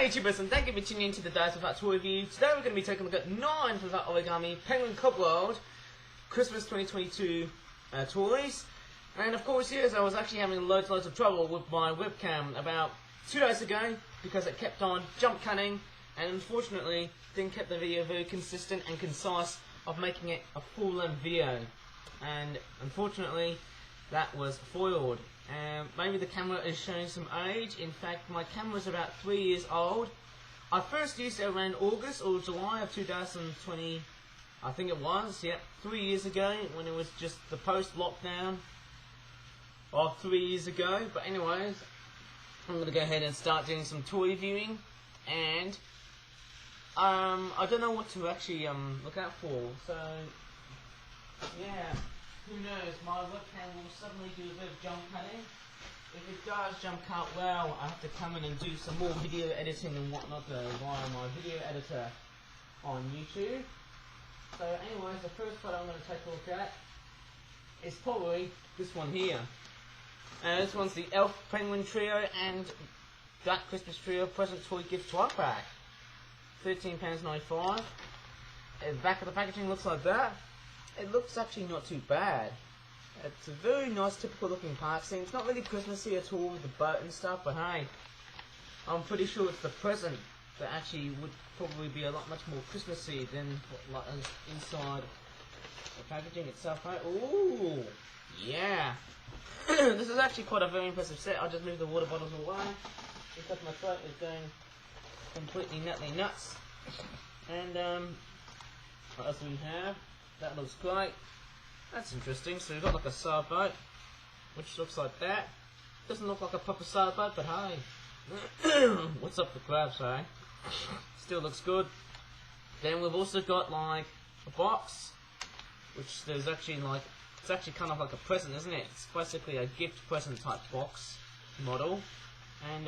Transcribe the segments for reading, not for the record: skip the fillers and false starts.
Hey YouTubers, and thank you for tuning in to the Dice Without Toy Review. Today we're going to be taking a look at 9 from that Origami Penguin Cup World Christmas 2022 toys. And of course, yes, I was actually having loads of trouble with my webcam about 2 days ago because it kept on jump cutting, and unfortunately didn't keep the video very consistent and concise of making it a full-length video. And unfortunately, that was foiled. Maybe the camera is showing some age. In fact, my camera is about 3 years old. I first used it around August or July of 2020, I think it was, yep, 3 years ago, when it was just the post-lockdown of 3 years ago. But anyways, I'm going to go ahead and start doing some toy viewing, and I don't know what to actually look out for, so yeah. Who knows, my webcam will suddenly do a bit of jump cutting. If it does jump cut well, I have to come in and do some more video editing and whatnot via my video editor on YouTube. So anyways, the first photo I'm going to take a look at is probably this one here. This one's the Elf Penguin Trio and Black Christmas Trio Present Toy Gift Swap Pack. £13.95. The back of the packaging looks like that. It looks actually not too bad. It's a very nice, typical looking packaging. It's not really Christmassy at all with the boat and stuff, but hey, I'm pretty sure it's the present that actually would probably be a lot much more Christmassy than what inside the packaging itself, right? Ooh, yeah. This is actually quite a very impressive set. I'll just move the water bottles away because my throat is going completely nuts. And what else do we have? That looks great. That's interesting. So we've got like a sailboat, which looks like that. Doesn't look like a proper sailboat, but hey. What's up the crabs, eh? Still looks good. Then we've also got like a box, which there's actually like, it's actually kind of like a present, isn't it? It's basically a gift present type box model. And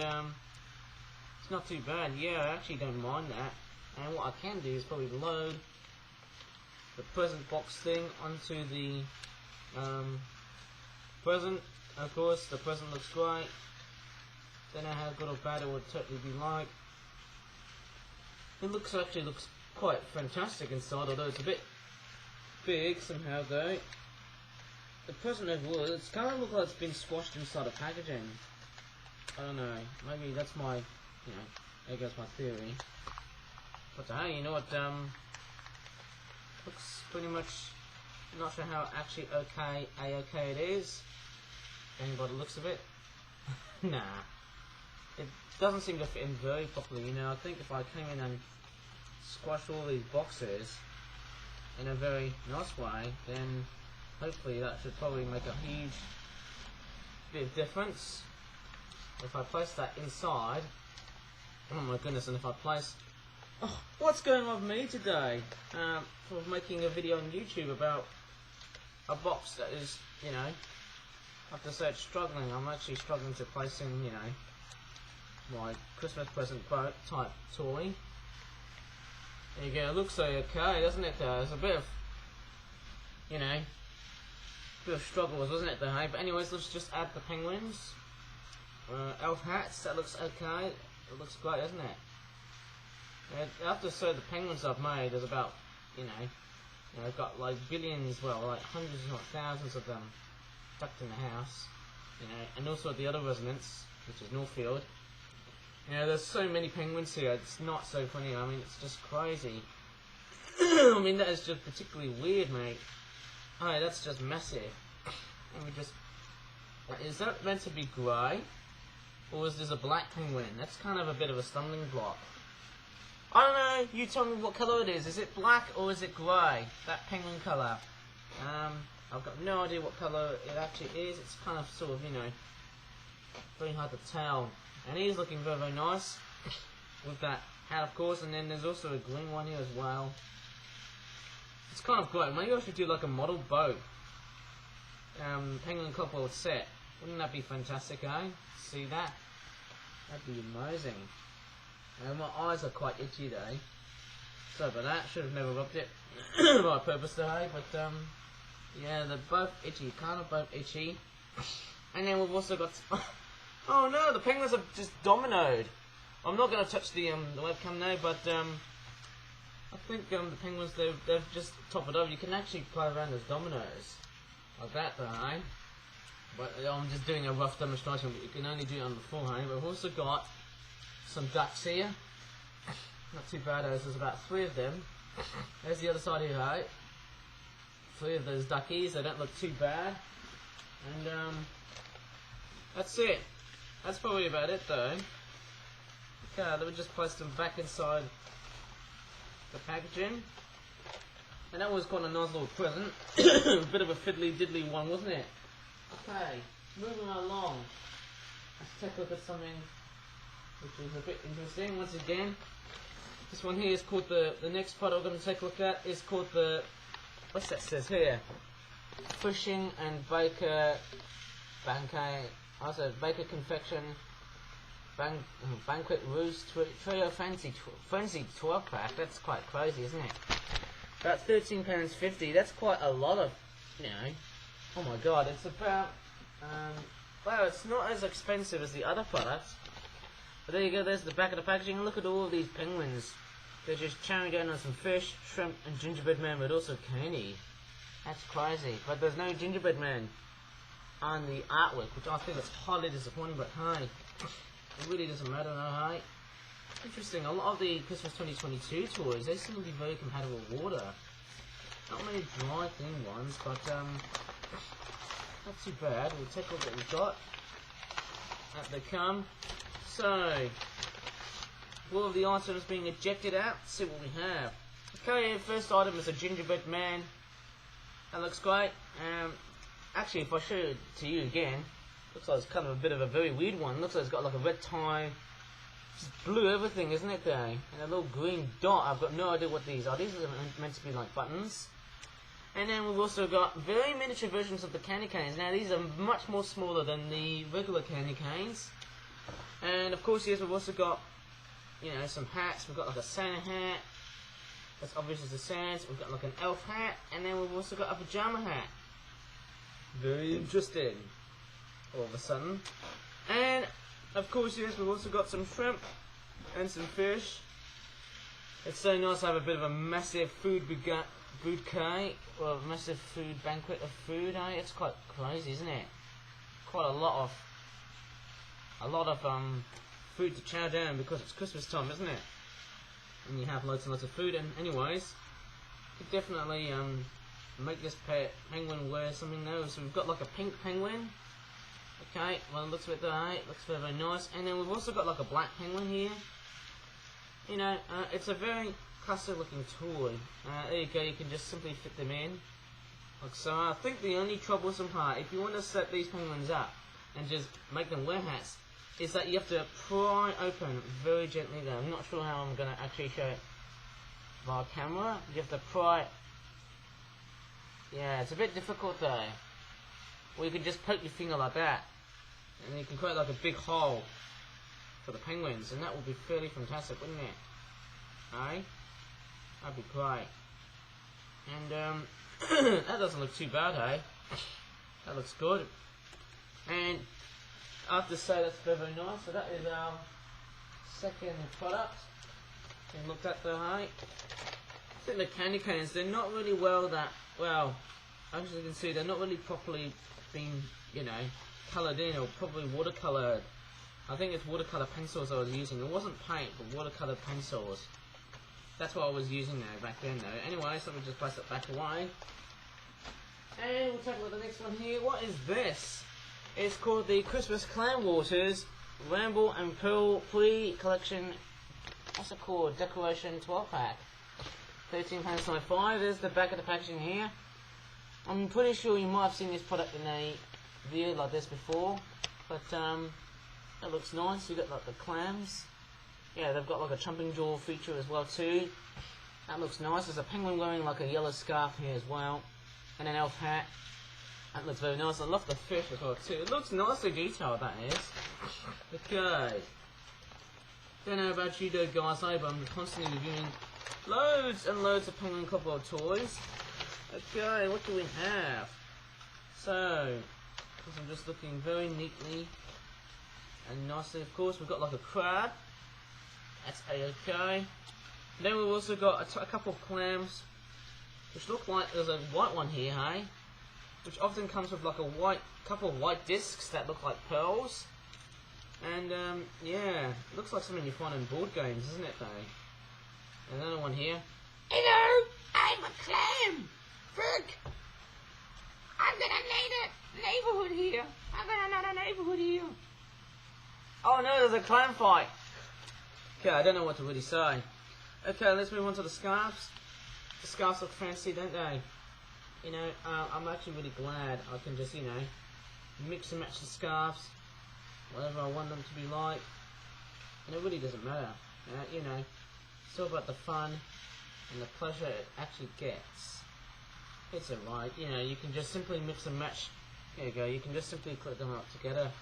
it's not too bad. Yeah, I actually don't mind that. And what I can do is probably load the present box thing onto the present. Of course, the present looks great. Don't know how good or bad it would totally be like. It actually looks quite fantastic inside, although it's a bit big somehow though. The present overall, it's kind of looks like it's been squashed inside a packaging. I don't know, maybe that's my, you know, there goes my theory. But hey, you know what, looks pretty much, not sure how actually okay it is, going by the looks of it. Nah, it doesn't seem to fit in very properly. You know, I think if I came in and squashed all these boxes in a very nice way, then hopefully that should probably make a huge bit of difference. If I place that inside, oh my goodness, and if I place, oh, what's going on with me today? For making a video on YouTube about a box that is, you know, I have to say it's struggling. I'm actually struggling to place in, you know, my Christmas present boat type toy. There you go, it looks okay, doesn't it though? There's a bit of, you know, bit of struggles, wasn't it though, hey? But anyways, let's just add the penguins. Elf hats, that looks okay. It looks great, doesn't it? I have to say the penguins I've made, there's about, you know, I've got like billions, well, like hundreds if not thousands of them tucked in the house, you know, and also the other residence, which is Northfield. You know, there's so many penguins here, it's not so funny, I mean, it's just crazy. I mean, that is just particularly weird, mate. Oh, that's just massive. Let me just, is that meant to be grey? Or is this a black penguin? That's kind of a bit of a stumbling block. I don't know, you tell me what colour it is. Is it black or is it grey? That penguin colour. I've got no idea what colour it actually is. It's kind of sort of, you know, very hard to tell. And he's looking very, very nice with that hat, of course. And then there's also a green one here as well. It's kind of great. Maybe I should do like a model boat. Penguin Cup World set. Wouldn't that be fantastic, eh? See that? That'd be amazing. My eyes are quite itchy though. Sorry about that, should have never rubbed it by purpose today, but yeah, they're both itchy, kind of both itchy. And then we've also got, oh no, the penguins have just dominoed. I'm not going to touch the webcam now, but I think the penguins, they've just topped it up. You can actually play around as dominoes. Like that though, eh? But I'm just doing a rough demonstration, but you can only do it on the full, eh? But we've also got some ducks here. Not too bad, there's about 3 of them. There's the other side here, right? 3 of those duckies, they don't look too bad. And that's it. That's probably about it though. Okay, let me just place them back inside the packaging. And that was quite a nice little present. A bit of a fiddly diddly one, wasn't it? Okay, moving along. Let's take a look at something which is a bit interesting. Once again, this one here is called the next product we're going to take a look at is called the, what's that says here? Fishing and Baker Banquet, also Baker Confection Banquet Roost Trio Frenzy 12 pack. That's quite crazy, isn't it? About £13.50. That's quite a lot of, you know. Oh my god, it's about well, it's not as expensive as the other products. But there you go, there's the back of the packaging. And look at all of these penguins. They're just chowing down on some fish, shrimp and gingerbread man, but also candy. That's crazy. But there's no gingerbread man on the artwork, which I think is highly disappointing, but hey, it really doesn't matter, no, hey. Interesting, a lot of the Christmas 2022 toys, they seem to be very compatible with water. Not many dry thin ones, but not too bad. We'll take a look at what we've got. Out they come. So, all of the items being ejected out. Let's see what we have. Okay, first item is a gingerbread man. That looks great. Actually, if I show it to you again, looks like it's kind of a bit of a very weird one. Looks like it's got like a red tie. Just blue everything, isn't it, there? And a little green dot. I've got no idea what these are. These are meant to be like buttons. And then we've also got very miniature versions of the candy canes. Now, these are much more smaller than the regular candy canes. And of course, yes, we've also got, you know, some hats. We've got like a Santa hat. That's obvious as the Santa. We've got like an elf hat. And then we've also got a pajama hat. Very interesting. All of a sudden. And of course, yes, we've also got some shrimp and some fish. It's so nice to have a bit of a massive food bouquet, or a massive food banquet of food, eh? It's quite crazy, isn't it? Quite a lot of food to chow down because it's Christmas time, isn't it? And you have loads and lots of food. And anyways, you could definitely make this penguin wear something though. So we've got like a pink penguin. Okay, well it looks a bit there, it looks very, very nice. And then we've also got like a black penguin here. You know, it's a very classic looking toy. There you go, you can just simply fit them in. Like so. I think the only troublesome part, if you want to set these penguins up and just make them wear hats, is that you have to pry open very gently though. I'm not sure how I'm going to actually show it via camera. You have to pry. Yeah, it's a bit difficult though. Or you can just poke your finger like that, and then you can create like a big hole for the penguins, and that would be fairly fantastic, wouldn't it? Aye? That'd be great. And that doesn't look too bad, eh? That looks good. And I have to say that's very, very nice. So that is our second product. And looked at the height. I think the candy canes, they're not really well, as you can see, they're not really properly been, you know, coloured in, or probably watercoloured. I think it's watercolour pencils I was using. It wasn't paint, but watercolour pencils. That's what I was using now, back then though. Anyway, so we'll just place it back away. And we'll take a look at the next one here. What is this? It's called the Christmas Clam Waters Ramble and Pearl Pre-Collection. What's it called? Decoration 12 pack. £13.95. There's the back of the packaging here. I'm pretty sure you might have seen this product in a video like this before, but it looks nice. You've got like the clams. Yeah, they've got like a jumping jaw feature as well too. That looks nice. There's a penguin wearing like a yellow scarf here as well, and an elf hat. That looks very nice. I love the fish as well too. It looks nicely detailed, that is. Okay. Don't know about you though guys, but I'm constantly reviewing loads and loads of Penguin Couple toys. Okay, what do we have? So, I'm just looking very neatly and nicely. Of course, we've got like a crab. That's a-okay. Then we've also got a couple of clams, which look like there's a white one here, hey? Which often comes with like a couple of white discs that look like pearls. And yeah, looks like something you find in board games, isn't it though? Another one here. Hello, I'm a clam. Frick. I'm gonna need a neighborhood here. I'm gonna need a neighborhood here. Oh no, there's a clam fight. Okay, I don't know what to really say. Okay, let's move on to the scarves. The scarves look fancy, don't they? You know, I'm actually really glad I can just, you know, mix and match the scarves, whatever I want them to be like. And it really doesn't matter. You know, it's all about the fun and the pleasure it actually gets. It's alright, you know, you can just simply mix and match. There you go, you can just simply click them up together.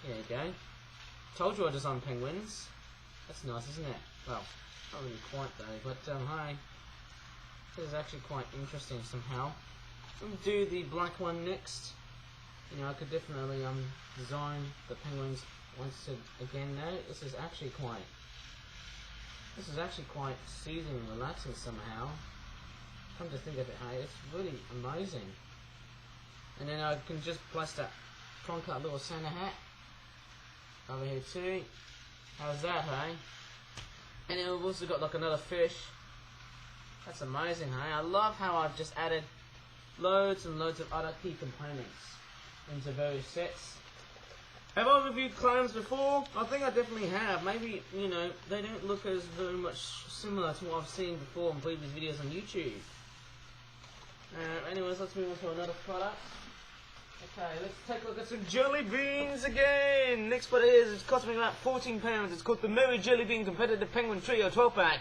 There you go. Told you I designed penguins. That's nice, isn't it? Well, not really quite though, but hey, this is actually quite interesting somehow. We'll do the black one next. You know, I could definitely design the penguins once again though. This is actually quite soothing and relaxing somehow. Come to think of it, hey, it's really amazing. And then I can just place that trunk cut little Santa hat over here too. How's that, hey? And then we've also got like another fish. That's amazing, hey? I love how I've just added loads and loads of other key components into various sets. Have I reviewed clams before? I think I definitely have. Maybe, you know, they don't look as very much similar to what I've seen before in previous videos on YouTube. Anyways, let's move on to another product. Okay, let's take a look at some Jellybeans again. Next product it's costing me about £14. It's called the Merry Jellybean Competitive Penguin Trio 12-pack.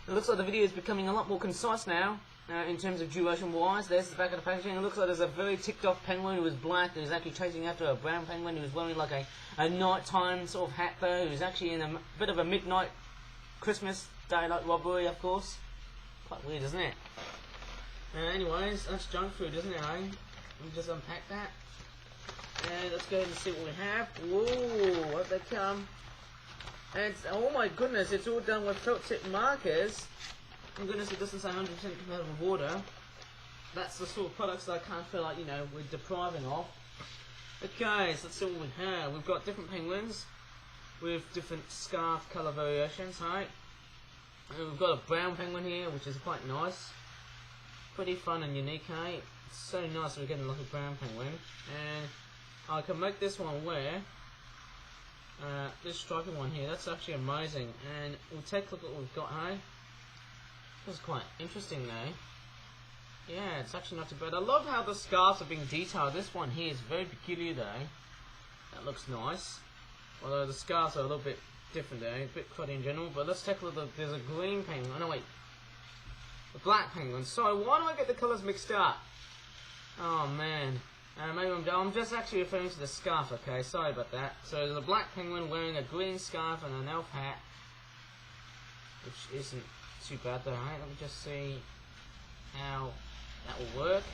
It looks like the video is becoming a lot more concise now, in terms of duration wise. There's the back of the packaging. It looks like there's a very ticked off penguin who is black, who's actually chasing after a brown penguin who's wearing like a nighttime sort of hat though, who's actually in a bit of a midnight Christmas daylight robbery, of course. Quite weird, isn't it? Anyways, that's junk food, isn't it, eh? Let me just unpack that. And let's go ahead and see what we have. Whoa, up they come. And it's, oh my goodness, it's all done with felt tip markers. Oh goodness, it doesn't say 100% compatible with water. That's the sort of products that I can't feel like, you know, we're depriving of. Okay, so let's see what we have. We've got different penguins with different scarf colour variations, right? And we've got a brown penguin here, which is quite nice. Pretty fun and unique, eh? It's so nice we're getting like a brown penguin. And I can make this one wear this stripy one here. That's actually amazing. And we'll take a look at what we've got, hey? This is quite interesting though. Yeah, it's actually not too bad. I love how the scarves are being detailed. This one here is very peculiar though. That looks nice. Although the scarves are a little bit different there, a bit cruddy in general. But let's take a look. There's a green penguin. Oh no, wait. A black penguin. So why do I get the colours mixed up? Oh man. Maybe I'm just actually referring to the scarf, okay? Sorry about that. So there's a black penguin wearing a green scarf and an elf hat. Which isn't too bad though, right? Let me just see how that will work.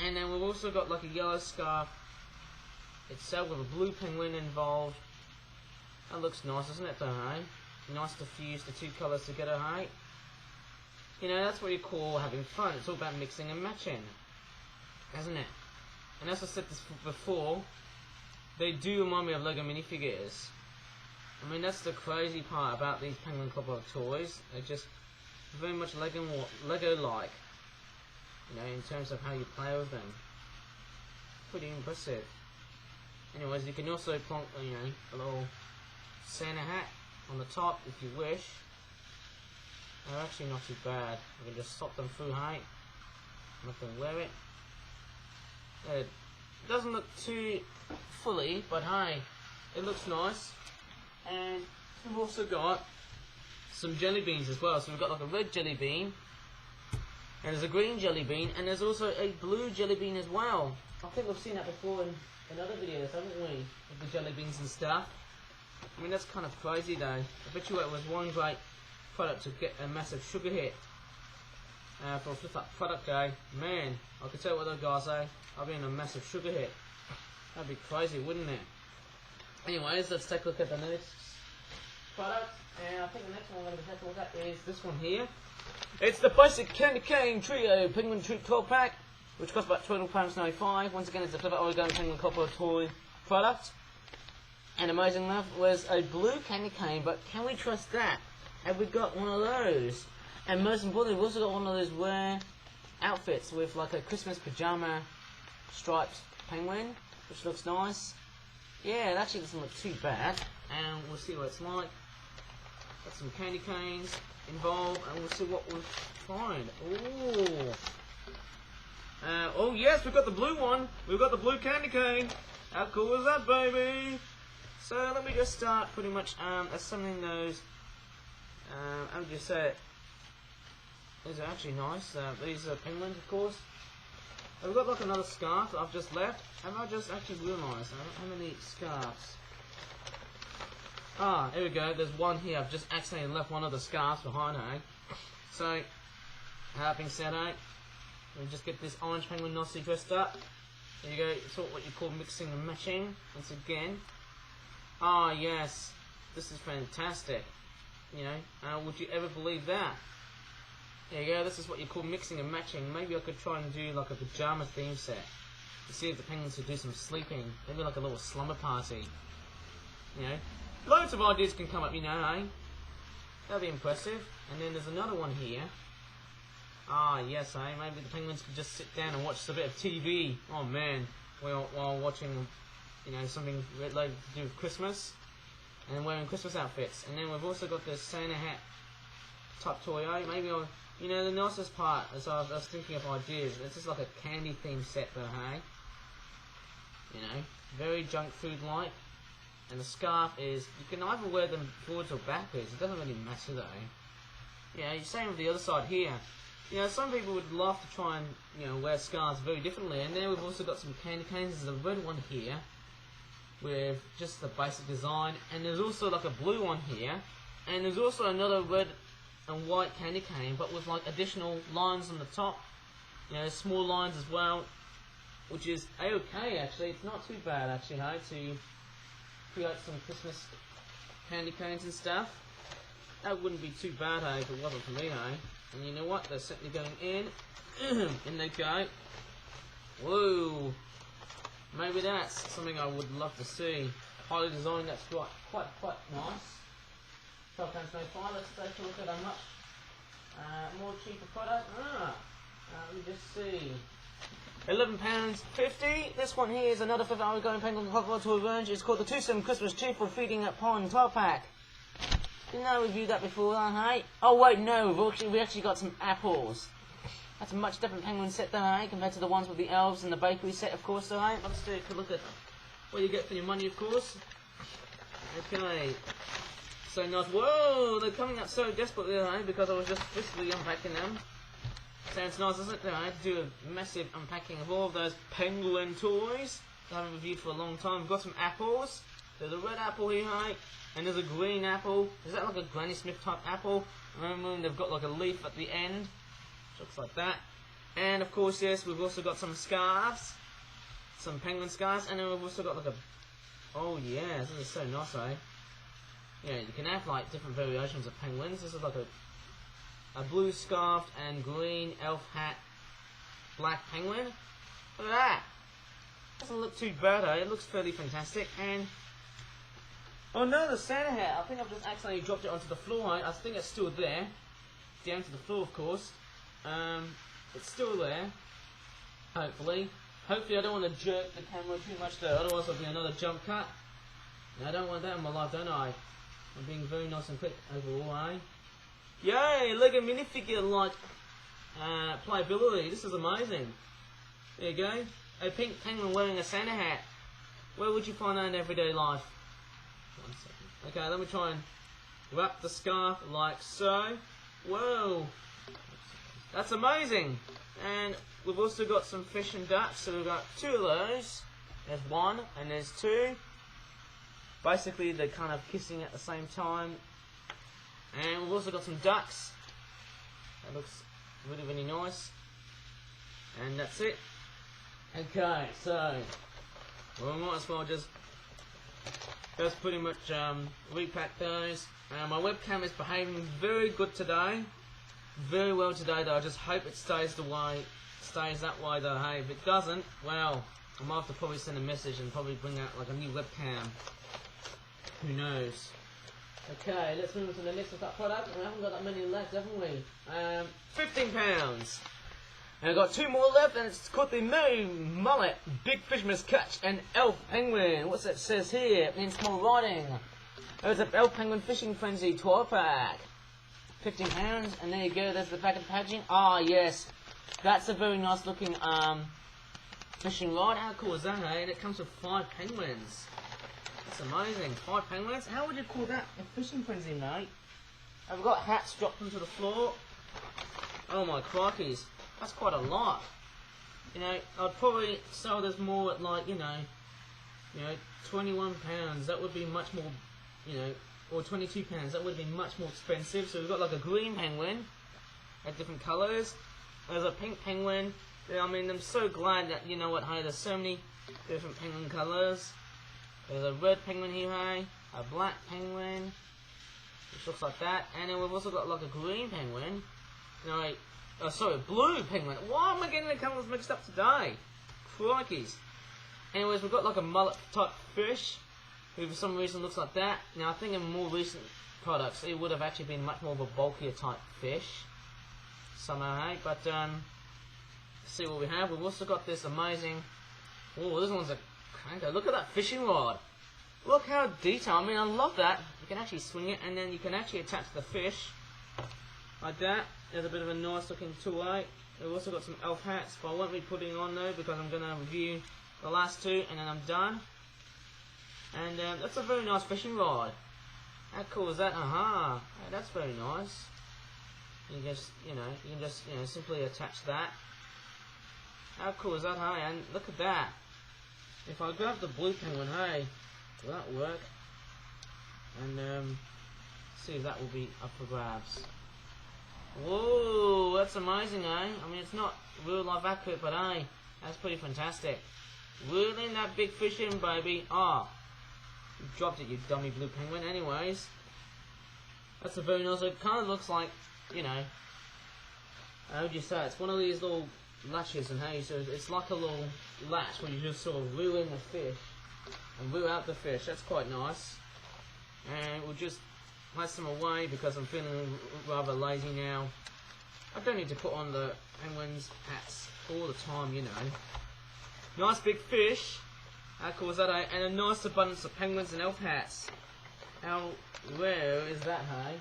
And then we've also got like a yellow scarf itself with a blue penguin involved. That looks nice, isn't it though, hey? Nice to fuse the two colours together, hey? You know, that's what you call having fun. It's all about mixing and matching, isn't it? And as I said this before, they do remind me of Lego minifigures. I mean, that's the crazy part about these Penguin Club of toys. They're just very much Lego-like, you know, in terms of how you play with them. Pretty impressive. Anyways, you can also plonk, you know, a little Santa hat on the top if you wish. They're actually not too bad. You can just slot them through height, make them wear it. It doesn't look too fully, but hey, it looks nice. And we've also got some jelly beans as well. So we've got like a red jelly bean, and there's a green jelly bean, and there's also a blue jelly bean as well. I think we've seen that before in other videos, haven't we? With the jelly beans and stuff. I mean, that's kind of crazy though. I bet you it was one great product to get a massive sugar hit for a flip-up product day. Man, I could tell what those guys say. I'll be in a massive sugar hit. That'd be crazy, wouldn't it? Anyways, let's take a look at the next product. And I think the next one we're going to take a look at is this one here. It's the basic Candy Cane Trio Penguin Treat 12 pack, which costs about £12.95. Once again, it's a Flipper Origami Penguin Copper toy product. And amazing enough was a blue candy cane, but can we trust that? Have we got one of those? And most importantly, we've also got one of those rare outfits with like a Christmas pajama striped penguin, which looks nice. Yeah, it actually doesn't look too bad. And we'll see what it's like. Got some candy canes involved, and we'll see what we'll find. Ooh. Oh yes, we've got the blue one. We've got the blue candy cane. How cool is that, baby? So let me just start pretty much assembling those. How would you say it? These are actually nice. These are penguins, of course. I've got like another scarf that I've just left. Have I just actually realised how many scarves? Ah, here we go. There's one here. I've just accidentally left one of the scarves behind, eh? So, that being said, eh? Let me just get this orange penguin nicely dressed up. There you go. It's sort of what you call mixing and matching. Once again. Ah, yes. This is fantastic. You know, would you ever believe that? There you go. This is what you call mixing and matching. Maybe I could try and do like a pajama theme set to see if the penguins could do some sleeping. Maybe like a little slumber party. You know, loads of ideas can come up. You know, eh? That'd be impressive. And then there's another one here. Ah, yes, eh? Maybe the penguins could just sit down and watch a bit of TV. Oh man, while watching, you know, something related to do with Christmas, and wearing Christmas outfits. And then we've also got this Santa hat type toy. Maybe I'll, you know, the nicest part is I was thinking of ideas. It's just like a candy themed set, though, hey? You know, very junk food like. And the scarf is, you can either wear them forwards or backwards. It doesn't really matter, though. Yeah, same with the other side here. You know, some people would love to try and, you know, wear scarves very differently. And then we've also got some candy canes. There's a red one here with just the basic design. And there's also like a blue one here. And there's also another red and white candy cane, but with like additional lines on the top. You know, small lines as well. Which is a-okay, actually. It's not too bad, actually, hey, to create some Christmas candy canes and stuff. That wouldn't be too bad, hey, if it wasn't for me, hey. And you know what? They're certainly going in. In they go. Whoa. Maybe that's something I would love to see. Highly designed, that's quite nice. £12.95. Let's take a look at how much more cheaper product. Let me just see. £11.50. This one here is another Fifth Origami Penguin Crocodile Toy Range. It's called the Twosome Christmas Cheerful Feeding at Pond 12 pack. Didn't know we viewed that before, hey? Oh wait, no, we actually got some apples. That's a much different penguin set though, hey, compared to the ones with the elves and the bakery set, of course, though, hey? Let's take a look at what you get for your money, of course. Okay. So nice. Whoa, they're coming up so desperately, hey, because I was just physically unpacking them. Sounds nice, doesn't it? I had to do a massive unpacking of all of those penguin toys that I haven't reviewed for a long time. We've got some apples. There's a red apple here, hey? And there's a green apple. Is that like a Granny Smith type apple? Remember when they've got like a leaf at the end? Which looks like that. And of course, yes, we've also got some scarves. Some penguin scarves. And then we've also got like a... Oh yeah, this is so nice, eh? Yeah, you can have like different variations of penguins. This is like a blue scarf and green elf hat black penguin. Look at that! Doesn't look too bad, eh? It looks fairly fantastic. And... oh no, the Santa hat! I think I've just accidentally dropped it onto the floor. I think it's still there. Down to the floor, of course. It's still there. Hopefully. Hopefully I don't want to jerk the camera too much though, otherwise there'll be another jump cut. And I don't want that in my life, don't I? I'm being very nice and quick overall, eh? Yay! Lego minifigure-like playability. This is amazing. There you go. A pink penguin wearing a Santa hat. Where would you find that in everyday life? 1 second. Okay, let me try and wrap the scarf like so. Whoa! That's amazing! And we've also got some fish and ducks, so we've got 2 of those. There's 1 and there's 2. Basically, they're kind of kissing at the same time. And we've also got some ducks. That looks really, really nice. And that's it. Okay, so we might as well just pretty much repack those. My webcam is behaving very good today. Very well today though. I just hope it stays that way though. Hey, if it doesn't, well, I might have to probably send a message and probably bring out like a new webcam. Who knows? Okay, let's move on to the next product. We haven't got that many left, haven't we? £15. And I've got 2 more left, and it's called the Mullet, Big Fishmas Catch, and Elf Penguin. What's it says here in small writing? There's an Elf Penguin Fishing Frenzy 12-pack. £15, and there you go, there's the back of the packaging. Ah, yes, that's a very nice looking fishing rod. How cool is that, eh? And it comes with 5 penguins. That's amazing, 5 penguins. How would you call that a fishing frenzy, mate? I've got hats dropped onto the floor. Oh my crikeys. That's quite a lot. You know, I'd probably sell this more at like, you know, £21. That would be much more, or £22. That would be much more expensive. So we've got like a green penguin at different colours. There's a pink penguin. I mean, I'm so glad that, you know what, hey, there's so many different penguin colours. There's a red penguin here, hey, a black penguin, which looks like that. And then we've also got like a green penguin. Oh, sorry, blue penguin. Why am I getting the colours mixed up today? Crikeys. Anyways, we've got like a mullet type fish, who for some reason looks like that. Now, I think in more recent products, it would have actually been much more of a bulkier type fish. Somehow, hey? But, let's see what we have. We've also got this amazing... Oh, this one's a cranker. Look at that fishing rod. Look how detailed. I mean, I love that. You can actually swing it, and then you can actually attach the fish. Like that. There's a bit of a nice looking tool, eh? We've also got some elf hats, but I won't be putting on though because I'm going to review the last 2 and then I'm done. And that's a very nice fishing rod. How cool is that? Aha! Hey, that's very nice. You just, you can just, simply attach that. How cool is that, hey? And look at that. If I grab the blue penguin, hey, will that work? And see if that will be up for grabs. Whoa, that's amazing, eh? I mean, it's not real life accurate, but hey, that's pretty fantastic. Reeling that big fish in, baby. Ah, you dropped it, you dummy blue penguin. Anyways, that's a very nice. It kind of looks like, how would you say? It's one of these little latches, and it's like a little latch where you just sort of reel in the fish and reel out the fish. That's quite nice. And we'll just place them away because I'm feeling rather lazy now. I don't need to put on the penguins hats all the time, Nice big fish. How cool is that, eh? And a nice abundance of penguins and elf hats. How rare is that, hey?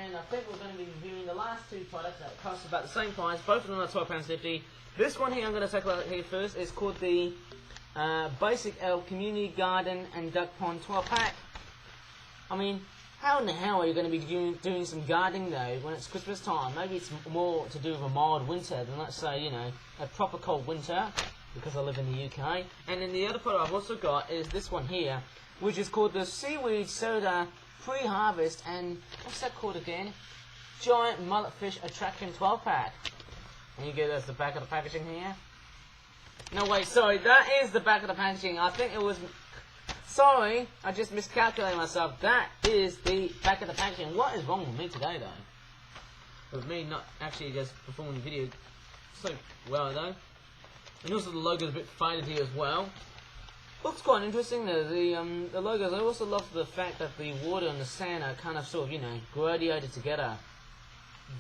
And I think we're going to be reviewing the last 2 products that cost about the same price. Both of them are £12.50. This one here I'm going to take a look at here first. It's called the Basic Elf Community Garden and Duck Pond 12-pack. I mean, how in the hell are you going to be doing some gardening though when it's Christmas time? Maybe it's more to do with a mild winter than, let's say, a proper cold winter, because I live in the UK. And then the other product I've also got is this one here, which is called the Seaweed Soda Pre-Harvest, and what's that called again? Giant Mullet Fish Attraction 12-pack. And you get that's the back of the packaging here. No, wait, sorry, that is the back of the packaging. I think it was... Sorry, I just miscalculated myself. That is the back of the packaging. What is wrong with me today, though? With me not actually just performing the video so well, though. And also the logo's a bit faded here as well. Looks quite interesting, though. The logos. I also love the fact that the water and the sand are kind of sort of, gradiated together.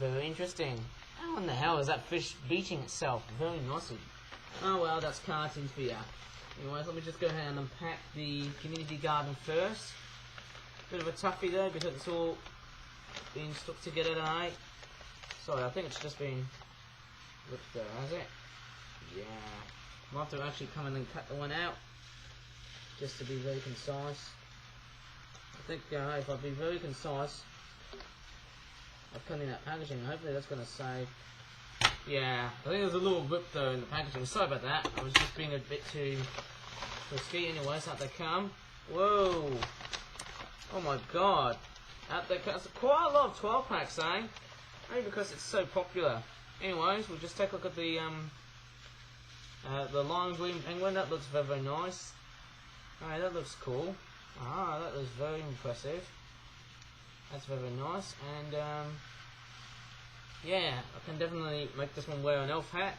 Very interesting. How in the hell is that fish beaching itself? Very nicely. Oh well, that's cartoons for ya. Anyways, let me just go ahead and unpack the community garden first. Bit of a toughie though, because it's all being stuck together tonight. Sorry, I think it's just been ripped there, has it? Yeah. I'll have to actually come in and cut the one out, just to be very concise. I think if I be very concise, I've cut in that packaging. Hopefully that's going to save. Yeah, I think there's a little rip though in the packaging. Sorry about that. I was just being a bit too risky. Anyways, out they come. Whoa! Oh my god! Out they come. That's quite a lot of 12 packs, eh? Maybe because it's so popular. Anyways, we'll just take a look at the lime green penguin. That looks very, very nice. Alright, that looks cool. Ah, that looks very impressive. That's very nice, and yeah, I can definitely make this one wear an elf hat.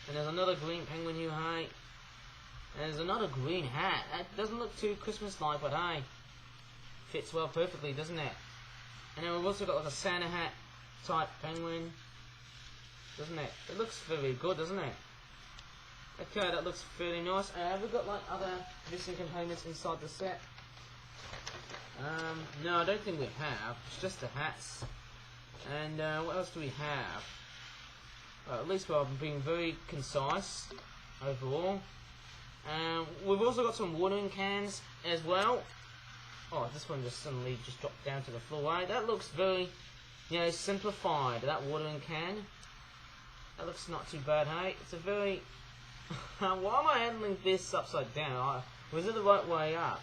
And there's another green penguin you hate. And there's another green hat. That doesn't look too Christmas-like, but hey, fits well perfectly, doesn't it? And then we've also got like a Santa hat type penguin, doesn't it? It looks very good, doesn't it? Okay, that looks fairly nice. Have we got like other missing components inside the set? No, I don't think we have. It's just the hats. And what else do we have? At least I've been very concise overall. We've also got some watering cans as well. Oh, this one just suddenly just dropped down to the floor. That looks very, you know, simplified. That watering can. That looks not too bad, hey? It's a very... Why am I handling this upside down? Was it the right way up?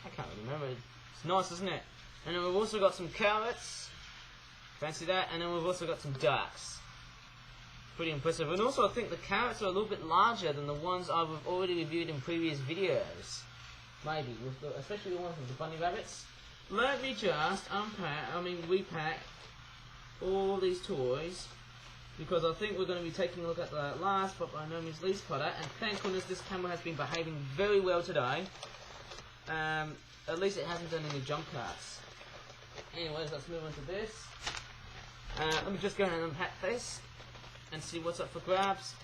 I can't remember. It's nice, isn't it? And then we've also got some carrots. Fancy that. And then we've also got some ducks. Pretty impressive. And also I think the carrots are a little bit larger than the ones I've already reviewed in previous videos. Maybe, especially the ones with the bunny rabbits. Let me just repack all these toys, because I think we're going to be taking a look at the last but by no means least product, and thank goodness this camera has been behaving very well today. At least it hasn't done any jump cuts. Anyways, let's move on to this. Let me just go ahead and unpack this and see what's up for grabs.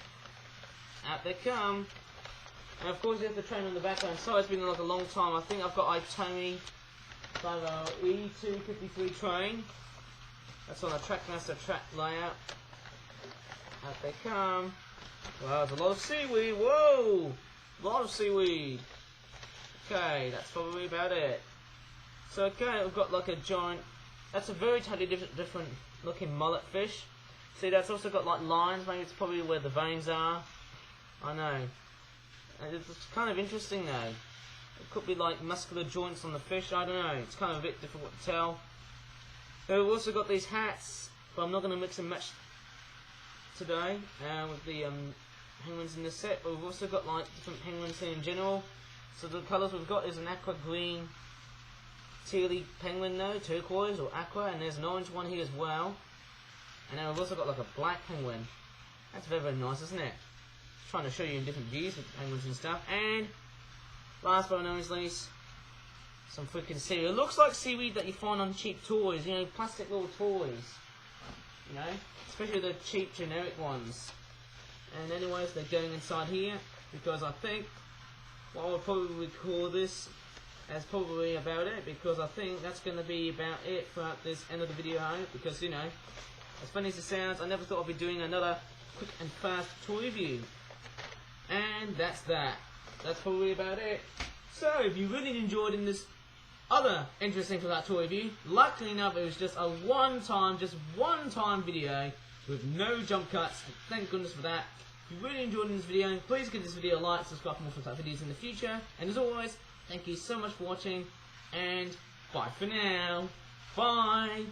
Out they come. And of course you have the train on the background. Sorry, it's been like a long time. I think I've got Itami E253 train. That's on a Trackmaster track layout. Out they come. Wow, there's a lot of seaweed. Whoa! A lot of seaweed. Okay, that's probably about it. So okay, we've got like a giant... That's a very totally different looking mullet fish. See, that's also got like lines. Maybe it's probably where the veins are. I know. It's kind of interesting though. It could be like muscular joints on the fish, I don't know. It's kind of a bit difficult to tell. We've also got these hats, but I'm not going to mix and match today with the penguins in the set. But we've also got like different penguins here in general. So the colours we've got is an aqua green, tealy penguin though, turquoise or aqua, and there's an orange one here as well. And then we've also got like a black penguin. That's very, very nice, isn't it? Trying to show you in different views with the penguins and stuff. And last but not least, some freaking seaweed. It looks like seaweed that you find on cheap toys, you know, plastic little toys, you know, especially the cheap generic ones. And anyways, they're going inside here because I think what I'll probably call this as probably about it, because I think that's going to be about it for this end of the video, because, you know, as funny as it sounds, I never thought I'd be doing another quick and fast toy review. And that's that. That's probably about it. So, if you really enjoyed in this other interesting for that toy review, luckily enough it was just a one-time video with no jump cuts. Thank goodness for that. If you really enjoyed this video, please give this video a like, subscribe for more such videos in the future. And as always, thank you so much for watching, and bye for now. Bye!